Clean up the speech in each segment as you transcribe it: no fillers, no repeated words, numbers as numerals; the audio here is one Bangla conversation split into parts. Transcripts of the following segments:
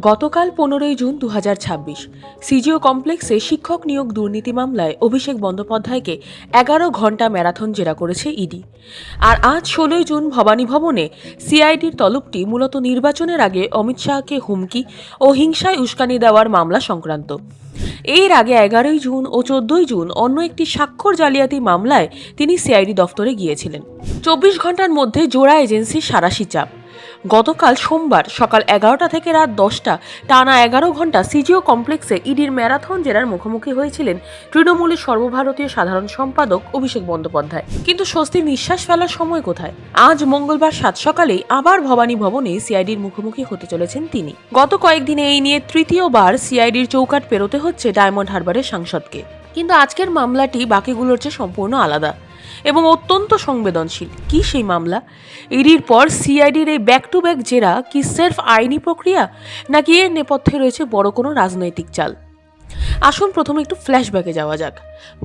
গতকাল 15ই জুন 2026 সিজিও কমপ্লেক্সে শিক্ষক নিয়োগ দুর্নীতি মামলায় অভিষেক বন্দ্যোপাধ্যায়কে 11 ঘণ্টা ম্যারাথন জেরা করেছে ইডি। আর আজ 16ই জুন ভবানী ভবনে সিআইডির তলবটি মূলত নির্বাচনের আগে অমিত শাহকে হুমকি ও হিংসায় উস্কানি দেওয়ার মামলা সংক্রান্ত। এর আগে 11ই জুন ও 14ই জুন অন্য একটি স্বাক্ষর জালিয়াতি মামলায় তিনি সিআইডি দফতরে গিয়েছিলেন। 24 ঘণ্টার মধ্যে জোড়া এজেন্সির সাঁড়াশি চাপ। গতকাল সোমবার সকাল 11টা থেকে রাত 10টা টানা 11 ঘণ্টা সিজিও কমপ্লেক্সে ইডির ম্যারাথন জেরার মুখোমুখি হয়েছিলেন তৃণমূলের সর্বভারতীয় সাধারণ সম্পাদক অভিষেক বন্দ্যোপাধ্যায়। কিন্তু স্বস্তির নিঃশ্বাস ফেলার সময় কোথায়? আজ মঙ্গলবার 7 সকালেই আবার ভবানী ভবনে সিআইডির মুখোমুখি হতে চলেছেন তিনি। গত কয়েকদিনে এই নিয়ে তৃতীয়বার সিআইডির চৌকাঠ পেরোতে হচ্ছে ডায়মন্ড হারবারের সাংসদকে। কিন্তু আজকের মামলাটি বাকিগুলোর চেয়ে সম্পূর্ণ আলাদা এবং অত্যন্ত সংবেদনশীল। কি সেই মামলা? ইডির পর সিআইডির এই ব্যাক টু ব্যাক জেরা কি সির্ফ আইনি প্রক্রিয়া, নাকি এর নেপথ্যে রয়েছে বড় কোনো রাজনৈতিক চাল? আসুন প্রথমে একটু ফ্ল্যাশব্যাকে যাওয়া যাক।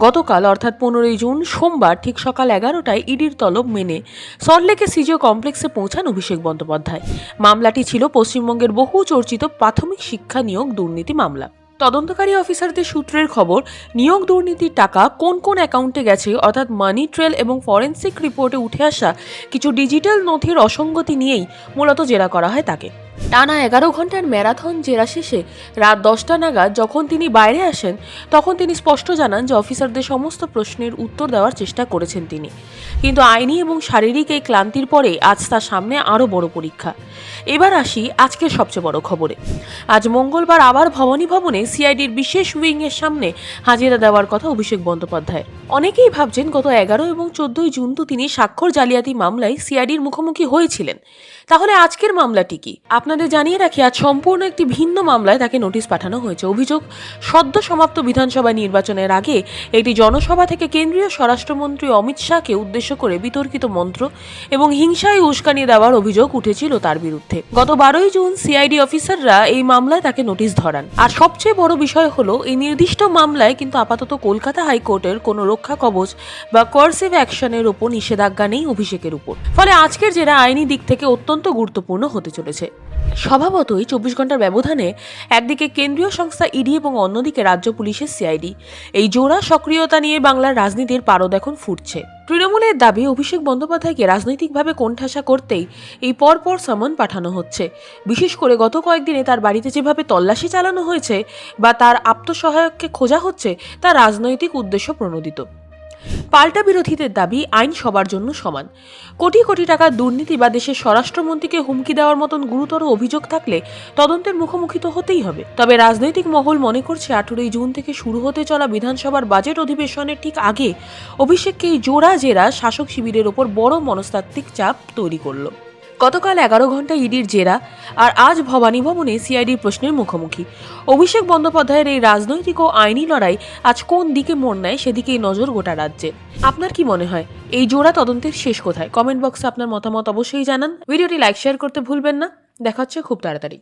গতকাল অর্থাৎ 15ই জুন সোমবার ঠিক সকাল 11টায় ইডির তলব মেনে সল্টলেকে সিজিও কমপ্লেক্সে পৌঁছান অভিষেক বন্দ্যোপাধ্যায়। মামলাটি ছিল পশ্চিমবঙ্গের বহু চর্চিত প্রাথমিক শিক্ষা নিয়োগ দুর্নীতি মামলা। তদন্তকারী অফিসারদের সূত্রের খবর, নিয়োগ দুর্নীতির টাকা কোন কোন অ্যাকাউন্টে গেছে অর্থাৎ মানি ট্রেল এবং ফরেন্সিক রিপোর্টে উঠে আসা কিছু ডিজিটাল নথির অসঙ্গতি নিয়েই মূলত জেরা করা হয় তাকে। টানা 11 ঘণ্টার ম্যারাথন জেরা শেষে রাত 10টা নাগাদ যখন তিনি বাইরে আসেন, তখন তিনি স্পষ্ট জানান যে অফিসারদের সমস্ত প্রশ্নের উত্তর দেওয়ার চেষ্টা করেছেন তিনি। কিন্তু আইনি এবং শারীরিক এই ক্লান্তির পরে আজ তার সামনে আরও বড় পরীক্ষা। এবার আসি আজকের সবচেয়ে বড় খবরে। আজ মঙ্গলবার আবার ভবানী ভবনে সিআইডির বিশেষ উইংয়ের সামনে হাজিরা দেওয়ার কথা অভিষেক বন্দ্যোপাধ্যায়। অনেকেই ভাবছেন গত 11 এবং 14ই জুন তো তিনি স্বাক্ষর জালিয়াতি মামলায় সিআইডির মুখোমুখি হয়েছিলেন, তাহলে আজকের মামলাটি কি? আপনাদের জানিয়ে রাখি, আজ সম্পূর্ণ একটি ভিন্ন মামলায় তাকে নোটিশ পাঠানো হয়েছে। অভিযোগ, সদ্য সমাপ্ত বিধানসভা নির্বাচনের আগে একটি জনসভা থেকে কেন্দ্রীয় স্বরাষ্ট্রমন্ত্রী অমিত শাহকে উদ্দেশ্য করে বিতর্কিত মন্ত্র এবং হিংসায় উস্কানি দেওয়ার অভিযোগ উঠেছিল তার বিরুদ্ধে। গত 12ই জুন সিআইডি অফিসাররা এই মামলায় তাকে নোটিশ ধরান। আর সবচেয়ে বড় বিষয় হলো, এই নির্দিষ্ট মামলায় কিন্তু আপাতত কলকাতা হাইকোর্টের কোনো রক্ষা কবচ বা কোয়ার্সিভ অ্যাকশনের উপর নিষেধাজ্ঞা নেই অভিষেকের উপর। ফলে আজকের জেরা আইনি দিক থেকে অত্যন্ত গুরুত্বপূর্ণ হতে চলেছে। স্বভাবতই 24 ঘণ্টার ব্যবধানে একদিকে কেন্দ্রীয় সংস্থা ইডি এবং অন্যদিকে রাজ্য পুলিশের সিআইডি, এই জোড়া সক্রিয়তা নিয়ে বাংলার রাজনীতির পারদ এখন ফুটছে। তৃণমূলের দাবি, অভিষেক বন্দ্যোপাধ্যায়কে রাজনৈতিকভাবে কোণঠাসা করতেই এই পরপর সমন পাঠানো হচ্ছে। বিশেষ করে গত কয়েকদিনে তার বাড়িতে যেভাবে তল্লাশি চালানো হয়েছে বা তার আত্মসহায়ককে খোঁজা হচ্ছে, তা রাজনৈতিক উদ্দেশ্য প্রণোদিত। পাল্টা বিরোধীদের দাবি, আইন সবার জন্য সমান। কোটি কোটি টাকার দুর্নীতি বা দেশের স্বরাষ্ট্রমন্ত্রীকে হুমকি দেওয়ার মতন গুরুতর অভিযোগ থাকলে তদন্তের মুখোমুখি তো হতেই হবে। তবে রাজনৈতিক মহল মনে করছে 18ই জুন থেকে শুরু হতে চলা বিধানসভার বাজেট অধিবেশনের ঠিক আগে অভিষেককে এই জোড়া জেরা শাসক শিবিরের ওপর বড় মনস্তাত্ত্বিক চাপ তৈরি করলো। গতকাল 11 ঘণ্টা ইডির জেরা আর আজ ভবানী ভবনে সিআইডির প্রশ্নের মুখোমুখি। অভিষেক বন্দ্যোপাধ্যায়ের এই রাজনৈতিক ও আইনি লড়াই আজ কোন দিকে মোড় নেয়, সেদিকেই নজর গোটা রাজ্যে। আপনার কি মনে হয়, এই জোড়া তদন্তের শেষ কোথায়? কমেন্ট বক্সে আপনার মতামত অবশ্যই জানান। ভিডিওটি লাইক শেয়ার করতে ভুলবেন না। দেখা হচ্ছে খুব তাড়াতাড়ি।